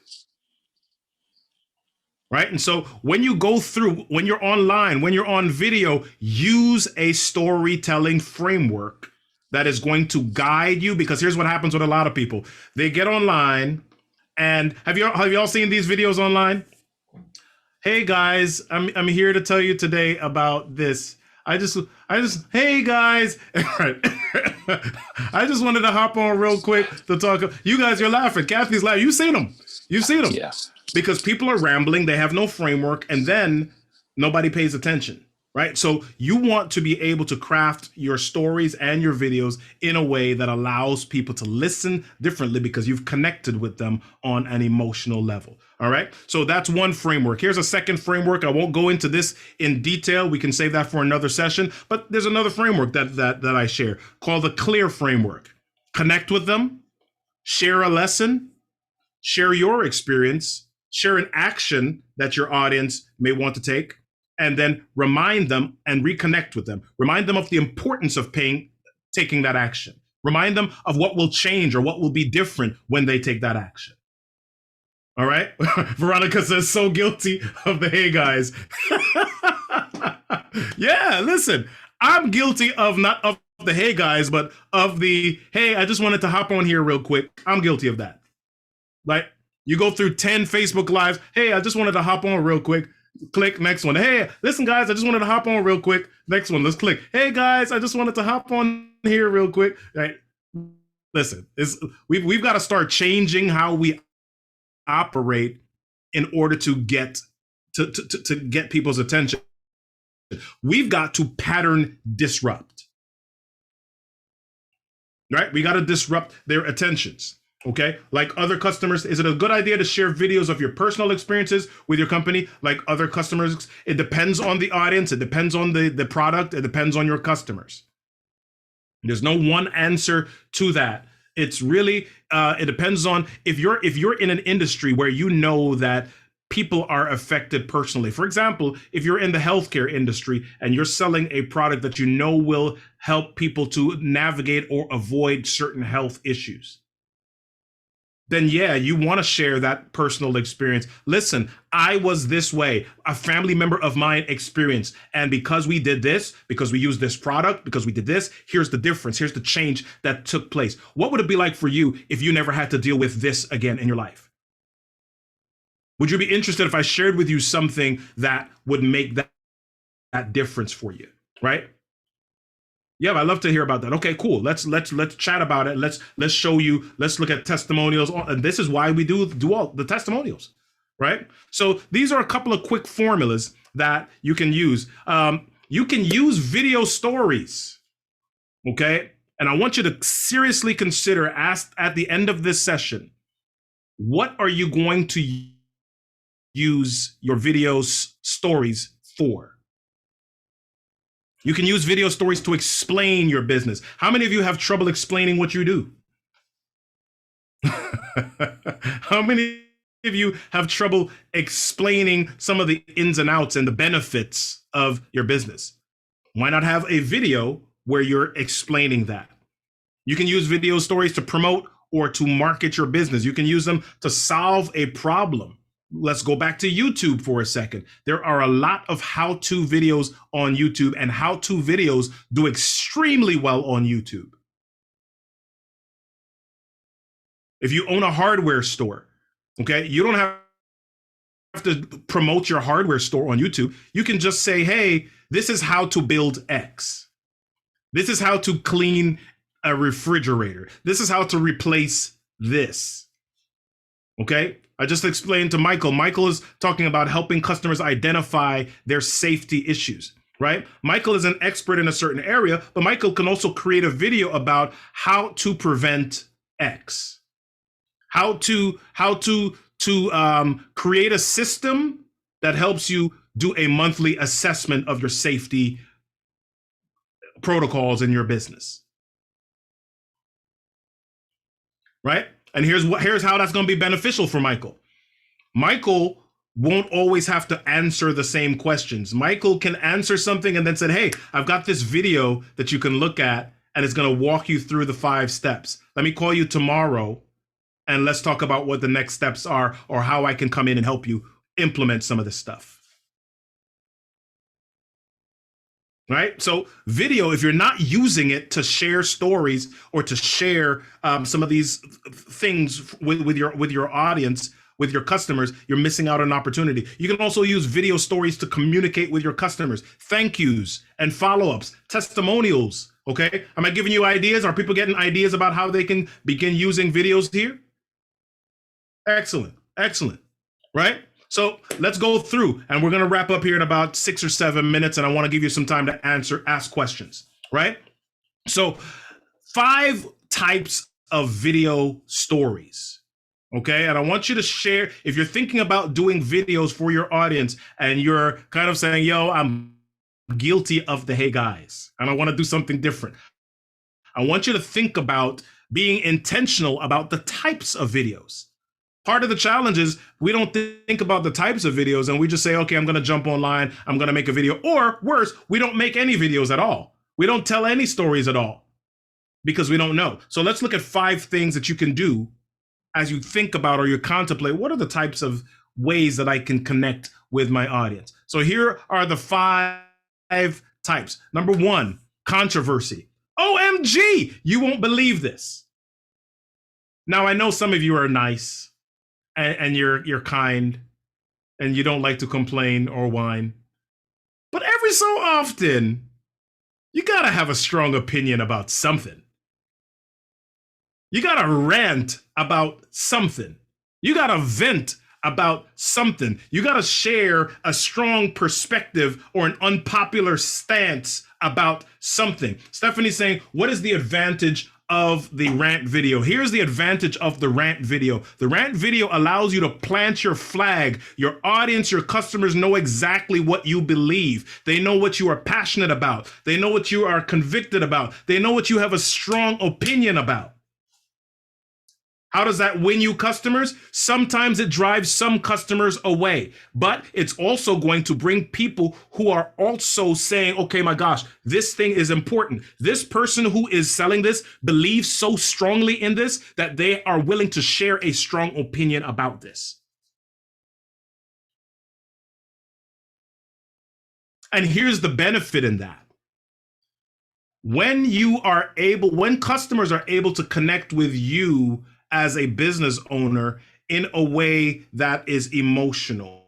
[SPEAKER 3] Right? And so when you go through, when you're online, when you're on video, use a storytelling framework that is going to guide you, because here's what happens with a lot of people. They get online. And have you all seen these videos online? Hey guys, I'm here to tell you today about this. Hey guys, I just wanted to hop on real quick to talk. You guys, you're laughing. Kathy's laughing. You've seen them.
[SPEAKER 4] Yeah.
[SPEAKER 3] Because people are rambling. They have no framework, and then nobody pays attention. Right? So you want to be able to craft your stories and your videos in a way that allows people to listen differently because you've connected with them on an emotional level. All right. So that's one framework. Here's a second framework. I won't go into this in detail. We can save that for another session. But there's another framework that I share called the CLEAR framework. Connect with them, share a lesson, share your experience, share an action that your audience may want to take, and then remind them and reconnect with them. Remind them of the importance of taking that action. Remind them of what will change or what will be different when they take that action. All right? Veronica says, so guilty of the hey guys. Yeah, listen, I'm guilty of not of the hey guys, but of the hey, I just wanted to hop on here real quick. I'm guilty of that. Like, you go through 10 Facebook Lives. Hey, I just wanted to hop on real quick. Click, next one. Hey, listen, guys, I just wanted to hop on real quick. Next one, let's click. Hey, guys, I just wanted to hop on here real quick. Right. Listen, we've got to start changing how we operate in order to get to get people's attention. We've got to pattern disrupt. Right? We got to disrupt their attentions. Okay, like other customers, is it a good idea to share videos of your personal experiences with your company? Like other customers, it depends on the audience, it depends on the product, it depends on your customers. There's no one answer to that. It's really it depends on if you're in an industry where you know that people are affected personally. For example, if you're in the healthcare industry and you're selling a product that you know will help people to navigate or avoid certain health issues, then yeah, you want to share that personal experience. Listen, I was this way, a family member of mine experienced, and because we did this, because we used this product, because we did this, here's the difference, here's the change that took place. What would it be like for you if you never had to deal with this again in your life? Would you be interested if I shared with you something that would make that difference for you, right? Yeah, I'd love to hear about that. Okay, cool. Let's chat about it. Let's show you. Let's look at testimonials, and this is why we do all the testimonials, right? So these are a couple of quick formulas that you can use. You can use video stories, okay? And I want you to seriously consider, ask at the end of this session, what are you going to use your video stories for? You can use video stories to explain your business. How many of you have trouble explaining what you do? How many of you have trouble explaining some of the ins and outs and the benefits of your business? Why not have a video where you're explaining that? You can use video stories to promote or to market your business. You can use them to solve a problem. Let's go back to YouTube for a second. There are a lot of how-to videos on YouTube, and how-to videos do extremely well on YouTube. If you own a hardware store, okay, you don't have to promote your hardware store on YouTube. You can just say, hey, this is how to build X. This is how to clean a refrigerator. This is how to replace this. Okay? I just explained to Michael. Michael is talking about helping customers identify their safety issues, right? Michael is an expert in a certain area, but Michael can also create a video about how to prevent X, how to create a system that helps you do a monthly assessment of your safety protocols in your business, right? And here's how that's going to be beneficial for Michael. Michael won't always have to answer the same questions. Michael can answer something and then say, hey, I've got this video that you can look at, and it's going to walk you through the 5 steps. Let me call you tomorrow and let's talk about what the next steps are, or how I can come in and help you implement some of this stuff. Right? So video, if you're not using it to share stories or to share some of these things with your audience, with your customers, you're missing out on an opportunity. You can also use video stories to communicate with your customers. Thank yous and follow-ups, testimonials. Okay? Am I giving you ideas? Are people getting ideas about how they can begin using videos here? Excellent. Excellent. Right? So let's go through, and we're going to wrap up here in about 6 or 7 minutes, and I want to give you some time to ask questions, right? So 5 types of video stories, okay? And I want you to share, if you're thinking about doing videos for your audience and you're kind of saying, yo, I'm guilty of the hey guys, and I want to do something different. I want you to think about being intentional about the types of videos. Part of the challenge is we don't think about the types of videos, and we just say, okay, I'm going to jump online, I'm going to make a video. Or worse, we don't make any videos at all. We don't tell any stories at all because we don't know. So let's look at 5 things that you can do as you think about or you contemplate, what are the types of ways that I can connect with my audience? So here are the 5 types. Number one, controversy. OMG, you won't believe this. Now, I know some of you are nice and you're kind and you don't like to complain or whine. But every so often, you gotta have a strong opinion about something. You gotta rant about something. You gotta vent about something. You gotta share a strong perspective or an unpopular stance about something. Stephanie's saying, what is the advantage of the rant video? Here's the advantage of the rant video. The rant video allows you to plant your flag. Your audience, your customers know exactly what you believe. They know what you are passionate about. They know what you are convicted about. They know what you have a strong opinion about. How does that win you customers? Sometimes it drives some customers away, but it's also going to bring people who are also saying, okay, my gosh, this thing is important. This person who is selling this believes so strongly in this that they are willing to share a strong opinion about this. And here's the benefit in that. When customers are able to connect with you as a business owner in a way that is emotional,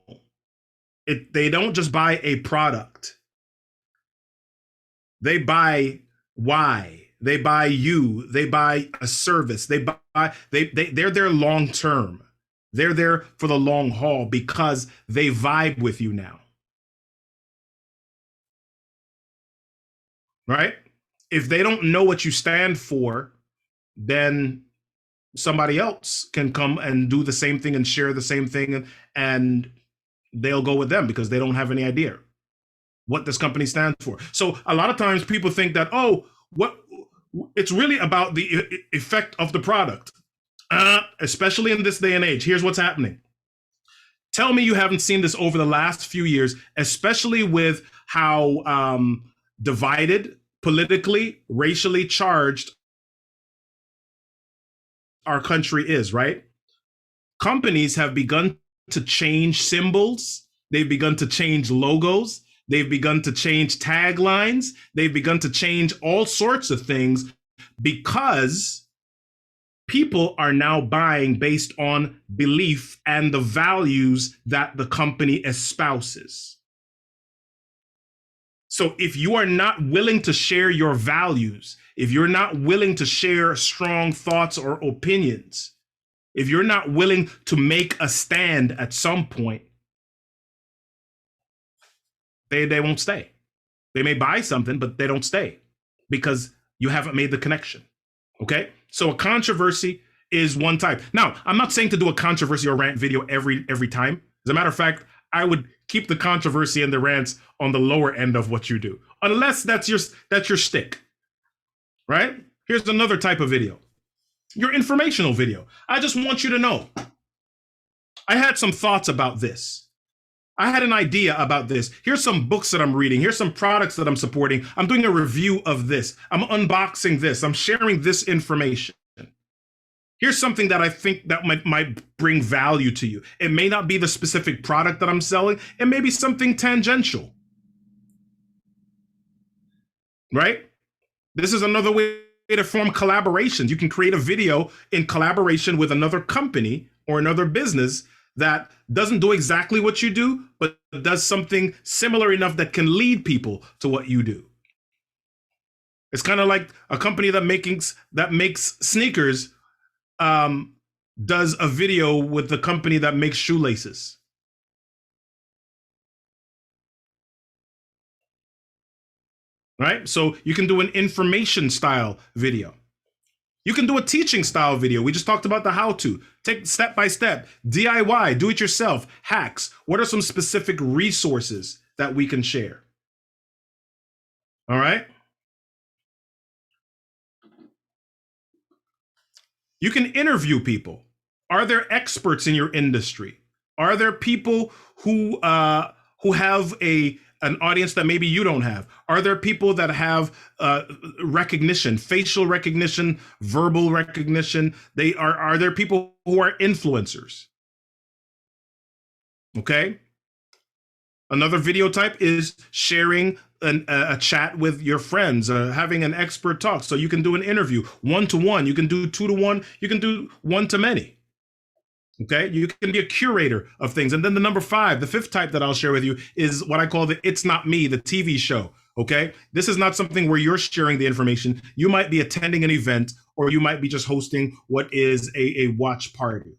[SPEAKER 3] they don't just buy a product. They buy why. They buy you. They buy a service. They're there long term. They're there for the long haul because they vibe with you now. Right? If they don't know what you stand for, then somebody else can come and do the same thing and share the same thing, and they'll go with them because they don't have any idea what this company stands for. So a lot of times people think that, it's really about the effect of the product. Especially in this day and age, here's what's happening. Tell me you haven't seen this over the last few years, especially with how divided, politically, racially charged our country is, right? Companies have begun to change symbols. They've begun to change logos. They've begun to change taglines. They've begun to change all sorts of things because people are now buying based on belief and the values that the company espouses. So if you are not willing to share your values, if you're not willing to share strong thoughts or opinions, if you're not willing to make a stand at some point, they won't stay. They may buy something, but they don't stay because you haven't made the connection. Okay? So a controversy is one type. Now, I'm not saying to do a controversy or rant video every time. As a matter of fact, I would keep the controversy and the rants on the lower end of what you do, unless that's your stick, right? Here's another type of video, your informational video. I just want you to know, I had some thoughts about this. I had an idea about this. Here's some books that I'm reading. Here's some products that I'm supporting. I'm doing a review of this. I'm unboxing this. I'm sharing this information. Here's something that I think that might bring value to you. It may not be the specific product that I'm selling. It may be something tangential, right? This is another way to form collaborations. You can create a video in collaboration with another company or another business that doesn't do exactly what you do, but does something similar enough that can lead people to what you do. It's kind of like a company that makes sneakers does a video with the company that makes shoelaces. Right? So you can do an information style video. You can do a teaching style video. We just talked about the how-to. Take step by step, DIY, do it yourself, hacks. What are some specific resources that we can share? All right? You can interview people. Are there experts in your industry? Are there people who have an audience that maybe you don't have? Are there people that have recognition, facial recognition, verbal recognition? Are there people who are influencers? Okay. Another video type is sharing a chat with your friends, having an expert talk. So you can do an interview 1-to-1, you can do 2-to-1, you can do 1-to-many. Okay, you can be a curator of things. And then the number 5, the 5th type that I'll share with you is what I call the It's Not Me, the TV show. Okay, this is not something where you're sharing the information. You might be attending an event, or you might be just hosting what is a watch party.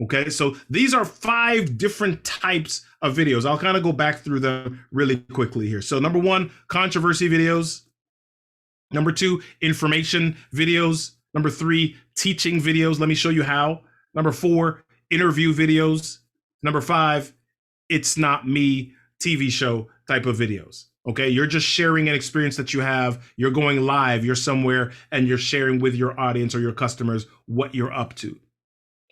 [SPEAKER 3] Okay, so these are 5 different types of videos. I'll kind of go back through them really quickly here. So number 1, controversy videos. Number 2, information videos. Number 3, teaching videos. Let me show you how. Number 4, interview videos. Number 5, It's Not Me TV show type of videos. Okay, you're just sharing an experience that you have. You're going live, you're somewhere, and you're sharing with your audience or your customers what you're up to.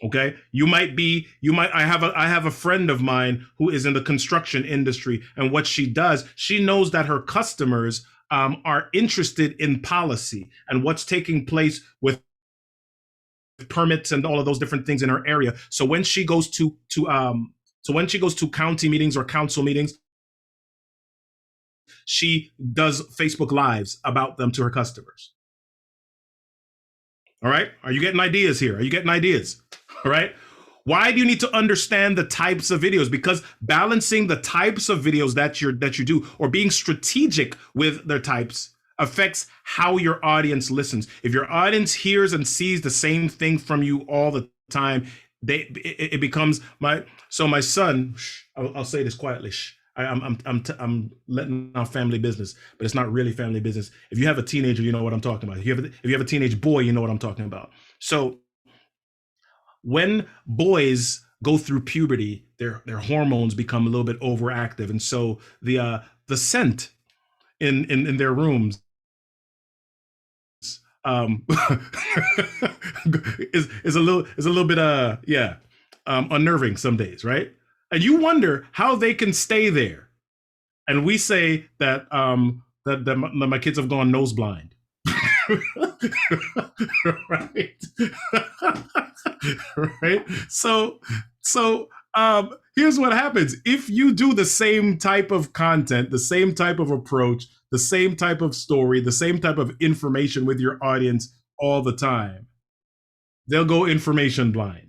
[SPEAKER 3] Okay, I have a friend of mine who is in the construction industry, and what she does, she knows that her customers are interested in policy and what's taking place with permits and all of those different things in her area. So when she goes to county meetings or council meetings, she does Facebook Lives about them to her customers. All right, are you getting ideas here? Are you getting ideas? All right. Why do you need to understand the types of videos? Because balancing the types of videos that you do, or being strategic with their types, affects how your audience listens. If your audience hears and sees the same thing from you all the time, it becomes my son. I'll say this quietly. I'm letting out family business, but it's not really family business. If you have a teenager, you know what I'm talking about. If you have a teenage boy, you know what I'm talking about. So when boys go through puberty, their hormones become a little bit overactive, and so the scent in their rooms is a little bit unnerving some days, right? And you wonder how they can stay there. And we say that that my kids have gone nose blind. Right. Right. So here's what happens. If you do the same type of content, the same type of approach, the same type of story, the same type of information with your audience all the time, they'll go information blind.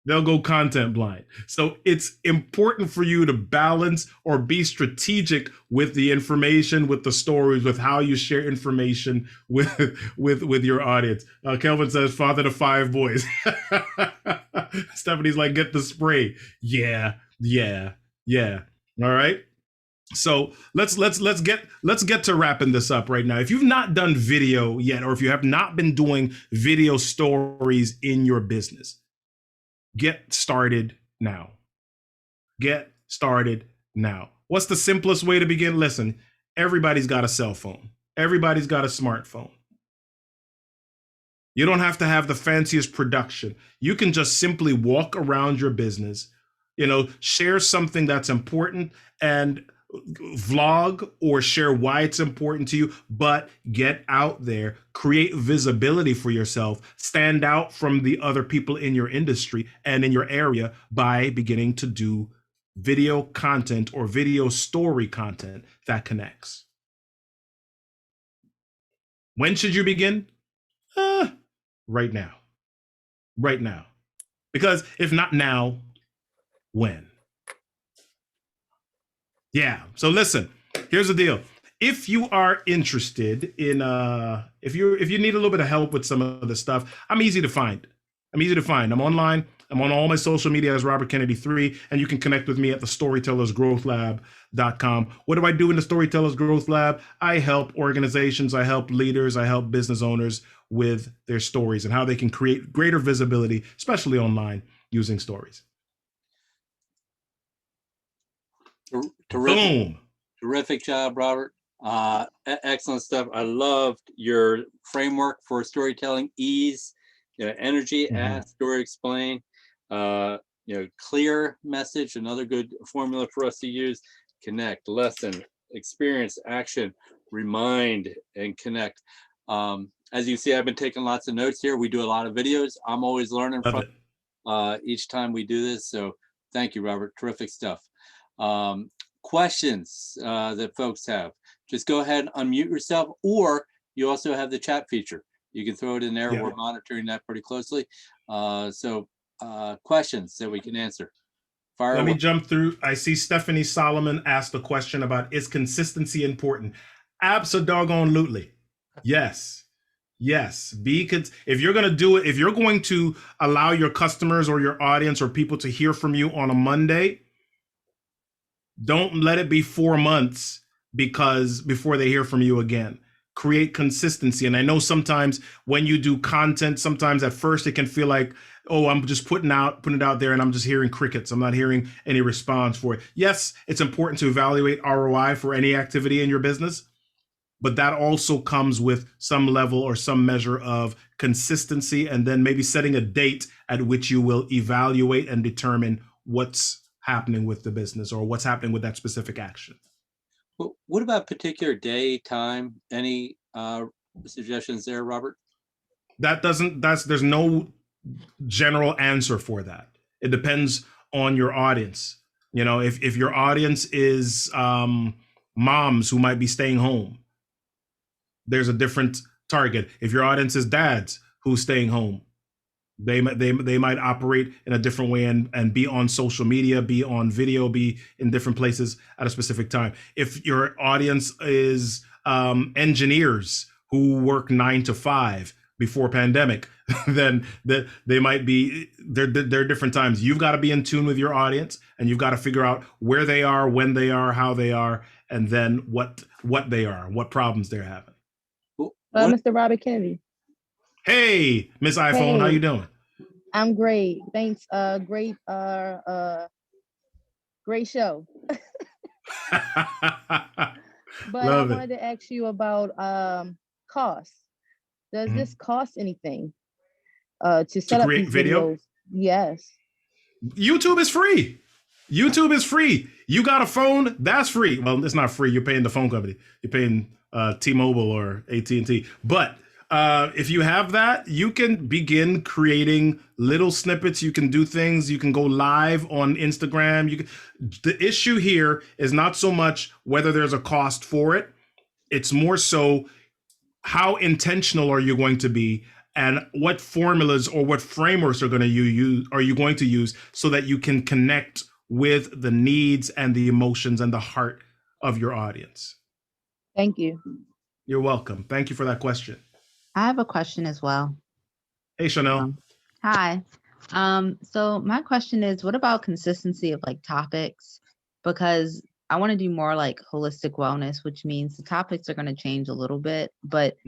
[SPEAKER 3] They'll go content blind. So it's important for you to balance or be strategic with the information, with the stories, with how you share information with your audience. Kelvin says, father to 5 boys. Stephanie's like, get the spray. Yeah. All right. So let's get to wrapping this up right now. If you've not done video yet, or if you have not been doing video stories in your business, get started now. Get started now. What's the simplest way to begin? Listen, everybody's got a cell phone. Everybody's got a smartphone. You don't have to have the fanciest production. You can just simply walk around your business, share something that's important and vlog or share why it's important to you, but get out there, create visibility for yourself, stand out from the other people in your industry and in your area by beginning to do video content or video story content that connects. When should you begin? Right now. Right now. Because if not now, when? Yeah. So listen, here's the deal. If you are interested in, if you need a little bit of help with some of the stuff, I'm easy to find. I'm online. I'm on all my social media as Robert Kennedy 3, and you can connect with me at the storytellersgrowthlab.com. What do I do in the Storytellers Growth Lab? I help organizations, I help leaders, I help business owners with their stories and how they can create greater visibility, especially online, using stories.
[SPEAKER 1] Terrific job, Robert. Excellent stuff. I loved your framework for storytelling: ease, energy, ask, story, explain. Clear message, another good formula for us to use. Connect, lesson, experience, action, remind, and connect. As you see, I've been taking lots of notes here. We do a lot of videos. I'm always learning from each time we do this. So thank you, Robert. Terrific stuff. questions that folks have, just go ahead and unmute yourself, or you also have the chat feature. You can throw it in there.
[SPEAKER 3] Yeah.
[SPEAKER 1] We're monitoring that pretty closely. So questions that we can answer. Fire
[SPEAKER 3] Let me
[SPEAKER 1] away.
[SPEAKER 3] jump through. I see Stephanie Solomon asked a question about, is consistency important? Abso-doggone-lutely. Yes. Yes. If you're going to do it, if you're going to allow your customers or your audience or people to hear from you on a Monday, don't let it be 4 months before they hear from you again. Create consistency. And I know sometimes when you do content, sometimes at first it can feel like, oh, I'm just putting it out there and I'm just hearing crickets. I'm not hearing any response for it. Yes, it's important to evaluate ROI for any activity in your business, but that also comes with some level or some measure of consistency, and then maybe setting a date at which you will evaluate and determine what's happening with the business or what's happening with that specific action.
[SPEAKER 1] Well, what about particular day, time? Any suggestions there, Robert?
[SPEAKER 3] There's no general answer for that. It depends on your audience. You know, if your audience is moms who might be staying home, there's a different target. If your audience is dads who's staying home, they might operate in a different way and be on social media, be on video, be in different places at a specific time. If your audience is engineers who work 9 to 5 before pandemic, then they might be, they're different times. You've got to be in tune with your audience, and you've got to figure out where they are, when they are, how they are, and then what they are, what problems they're having.
[SPEAKER 5] Mr. Robert Kennedy.
[SPEAKER 3] Hey, Miss iPhone,
[SPEAKER 5] Hey.
[SPEAKER 3] how you doing?
[SPEAKER 5] I'm great. Thanks. Great show. But
[SPEAKER 3] Love
[SPEAKER 5] I
[SPEAKER 3] it.
[SPEAKER 5] wanted to ask you about cost. Does this cost anything to set up
[SPEAKER 3] create
[SPEAKER 5] these
[SPEAKER 3] video?
[SPEAKER 5] videos? Yes.
[SPEAKER 3] YouTube is free. YouTube is free. You got a phone, that's free. Well, it's not free. You're paying the phone company. You're paying T-Mobile or AT&T. But if you have that, you can begin creating little snippets. You can do things. You can go live on Instagram. The issue here is not so much whether there's a cost for it. It's more so how intentional are you going to be, and what formulas or what frameworks are you going to use so that you can connect with the needs and the emotions and the heart of your audience.
[SPEAKER 5] Thank you.
[SPEAKER 3] You're welcome. Thank you for that question.
[SPEAKER 6] I have a question as well.
[SPEAKER 3] Hey, Chanel.
[SPEAKER 6] Hi. So my question is, what about consistency of like topics? Because I want to do more like holistic wellness, which means the topics are going to change a little bit, but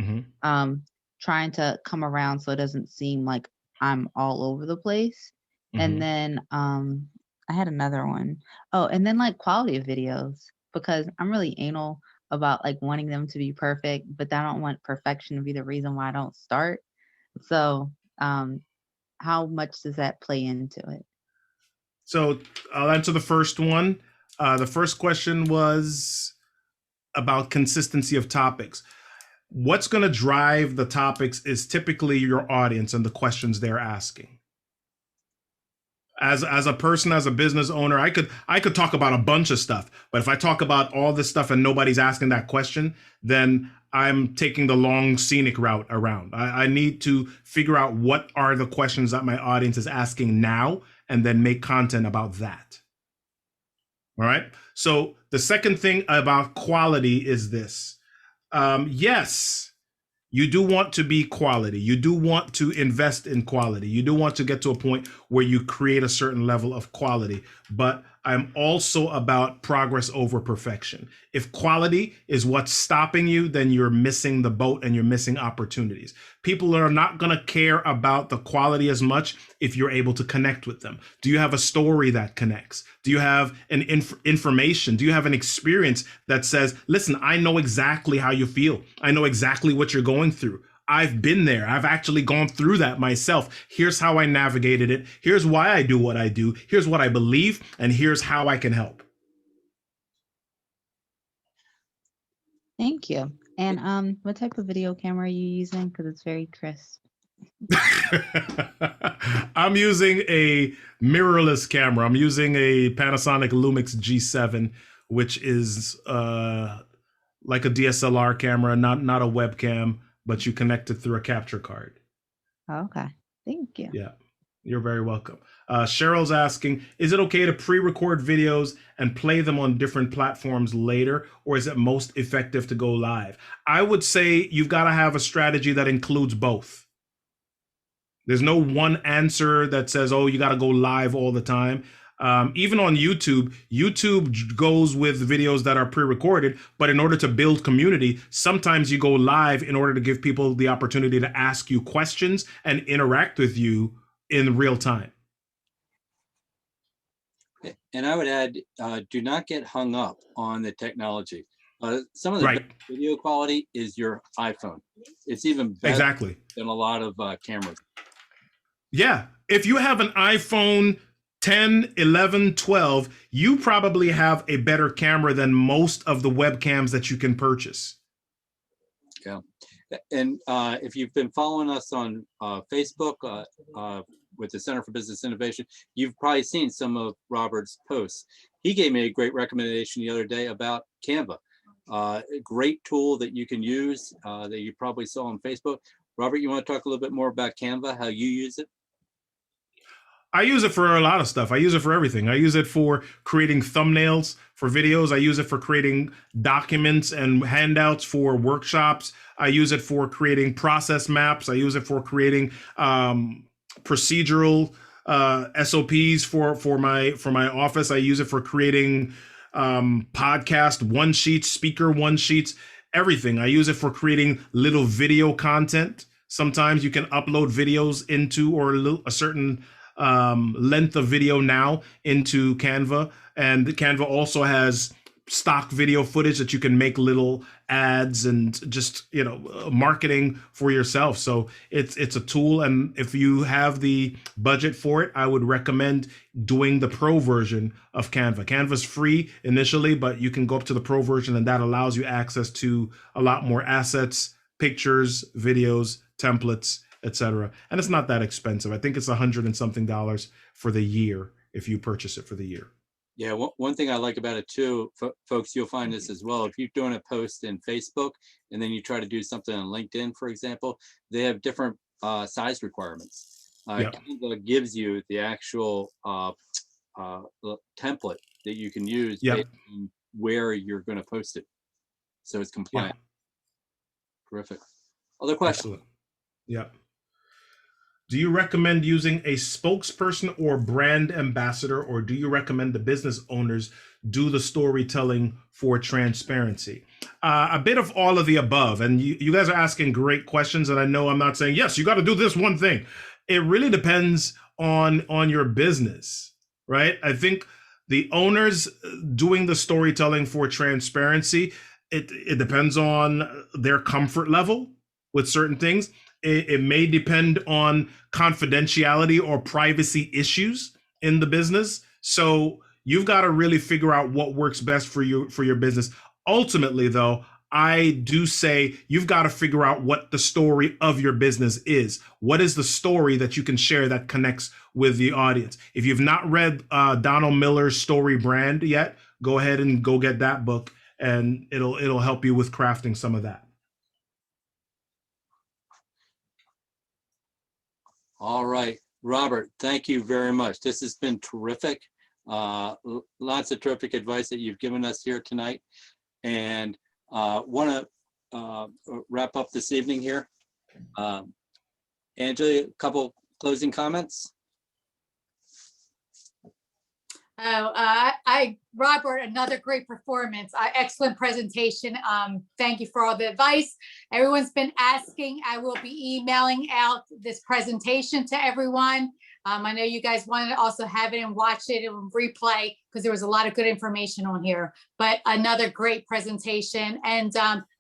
[SPEAKER 6] trying to come around so it doesn't seem like I'm all over the place. And then I had another one. Oh, and then like quality of videos, because I'm really anal about like wanting them to be perfect, but I don't want perfection to be the reason why I don't start. So how much does that play into it?
[SPEAKER 3] So I'll answer the first one. The first question was about consistency of topics. What's going to drive the topics is typically your audience and the questions they're asking. As a person, as a business owner, I could talk about a bunch of stuff, but if I talk about all this stuff and nobody's asking that question, then I'm taking the long scenic route around. I need to figure out what are the questions that my audience is asking now, and then make content about that. All right. So the second thing about quality is this. Yes, you do want to be quality. You do want to invest in quality. You do want to get to a point where you create a certain level of quality. But I'm also about progress over perfection. If quality is what's stopping you, then you're missing the boat and you're missing opportunities. People are not going to care about the quality as much if you're able to connect with them. Do you have a story that connects? Do you have an information? Do you have an experience that says, listen, I know exactly how you feel. I know exactly what you're going through. I've been there. I've actually gone through that myself. Here's how I navigated it. Here's why I do what I do. Here's what I believe. And here's how I can help.
[SPEAKER 6] Thank you. And what type of video camera are you using? Because it's very crisp.
[SPEAKER 3] I'm using a mirrorless camera. I'm using a Panasonic Lumix G7 which is like a DSLR camera, not a webcam, but you connect it through a capture card.
[SPEAKER 6] Okay. Thank you.
[SPEAKER 3] Yeah, you're very welcome. Cheryl's asking, is it okay to pre-record videos and play them on different platforms later, or is it most effective to go live? I would say you've got to have a strategy that includes both. There's no one answer that says, oh, you got to go live all the time. Even on YouTube, YouTube goes with videos that are pre-recorded, but in order to build community, sometimes you go live in order to give people the opportunity to ask you questions and interact with you in real time.
[SPEAKER 1] And I would add, do not get hung up on the technology. Some of the best video quality is your iPhone. It's even better than a lot of cameras.
[SPEAKER 3] Yeah, if you have an iPhone 10, 11, 12, you probably have a better camera than most of the webcams that you can purchase.
[SPEAKER 1] Yeah. And if you've been following us on Facebook with the Center for Business Innovation, you've probably seen some of Robert's posts. He gave me a great recommendation the other day about Canva. A great tool that you can use that you probably saw on Facebook. Robert, you want to talk a little bit more about Canva, how you use it?
[SPEAKER 3] I use it for a lot of stuff. I use it for everything. I use it for creating thumbnails for videos. I use it for creating documents and handouts for workshops. I use it for creating process maps. I use it for creating procedural SOPs for my office. I use it for creating podcast one sheets, speaker one sheets, everything. I use it for creating little video content. Sometimes you can upload videos into or a certain length of video now into Canva, and Canva also has stock video footage that you can make little ads and just, you know, marketing for yourself. So it's a tool, and if you have the budget for it, I would recommend doing the pro version of Canva. Canva's free initially, but you can go up to the pro version, and that allows you access to a lot more assets, pictures, videos, templates, etc. And it's not that expensive. I think it's $100 and something for the year if you purchase it for the year.
[SPEAKER 1] Yeah, one thing I like about it too, folks, you'll find this as well. If you're doing a post in Facebook and then you try to do something on LinkedIn, for example, they have different size requirements. Canva gives you the actual template that you can use based on where you're going to post it. So it's compliant. Terrific. Other questions?
[SPEAKER 3] Excellent. Yeah. Do you recommend using a spokesperson or brand ambassador, or do you recommend the business owners do the storytelling for transparency? A bit of all of the above. And you guys are asking great questions. And I know I'm not saying, yes, you got to do this one thing. It really depends on your business, right? I think the owners doing the storytelling for transparency, it depends on their comfort level with certain things. It may depend on confidentiality or privacy issues in the business. So you've got to really figure out what works best for your business. Ultimately, though, I do say you've got to figure out what the story of your business is. What is the story that you can share that connects with the audience? If you've not read Donald Miller's Story Brand yet, go ahead and go get that book, and it'll help you with crafting some of that.
[SPEAKER 1] All right, Robert, thank you very much. This has been terrific. Lots of terrific advice that you've given us here tonight. And want to wrap up this evening here. Angela, a couple closing comments?
[SPEAKER 2] Robert, another great performance. Excellent presentation. Thank you for all the advice. Everyone's been asking. I will be emailing out this presentation to everyone. I know you guys want to also have it and watch it and replay because there was a lot of good information on here, but another great presentation. And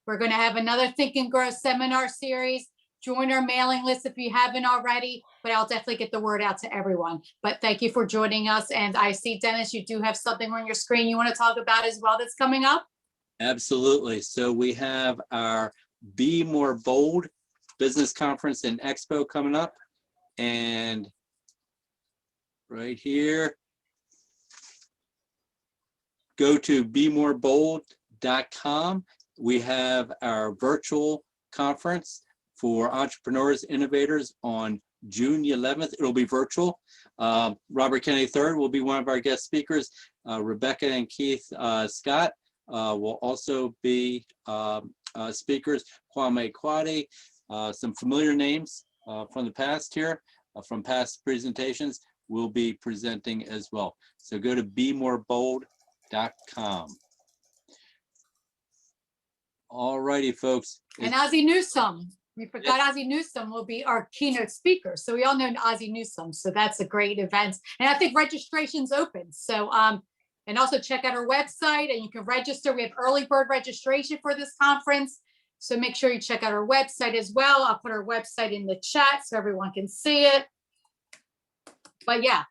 [SPEAKER 2] we're going to have another Think and Grow seminar series. Join our mailing list if you haven't already, but I'll definitely get the word out to everyone. But thank you for joining us. And I see, Dennis, you do have something on your screen you want to talk about as well that's coming up?
[SPEAKER 1] Absolutely. So we have our Be More Bold Business Conference and Expo coming up. And right here, go to BeMoreBold.com. We have our virtual conference for entrepreneurs, innovators on June the 11th. It'll be virtual. Robert Kennedy III will be one of our guest speakers. Rebecca and Keith Scott will also be speakers. Kwame Kwade, some familiar names from the past here, from past presentations, will be presenting as well. So go to BeMoreBold.com. All righty, folks.
[SPEAKER 2] And Ozzie Newsome. We forgot Ozzie Newsome will be our keynote speaker. So we all know Ozzie Newsome. So that's a great event. And I think registration's open. So, and also check out our website and you can register. We have early bird registration for this conference. So make sure you check out our website as well. I'll put our website in the chat so everyone can see it. But yeah.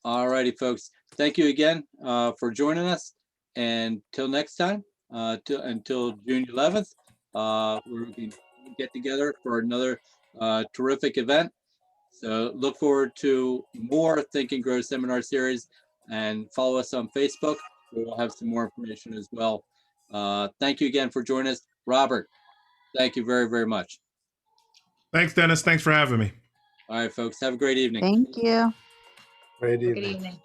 [SPEAKER 1] All righty, folks. Thank you again for joining us. And till next time, until June 11th, we're going to get together for another terrific event. So look forward to more Think and Grow seminar series, and follow us on Facebook. We'll have some more information as well. Thank you again for joining us. Robert, thank you very, very much.
[SPEAKER 3] Thanks, Dennis. Thanks for having me.
[SPEAKER 1] All right, folks. Have a great evening.
[SPEAKER 6] Thank you.
[SPEAKER 7] Great
[SPEAKER 2] Good
[SPEAKER 7] evening.
[SPEAKER 2] evening.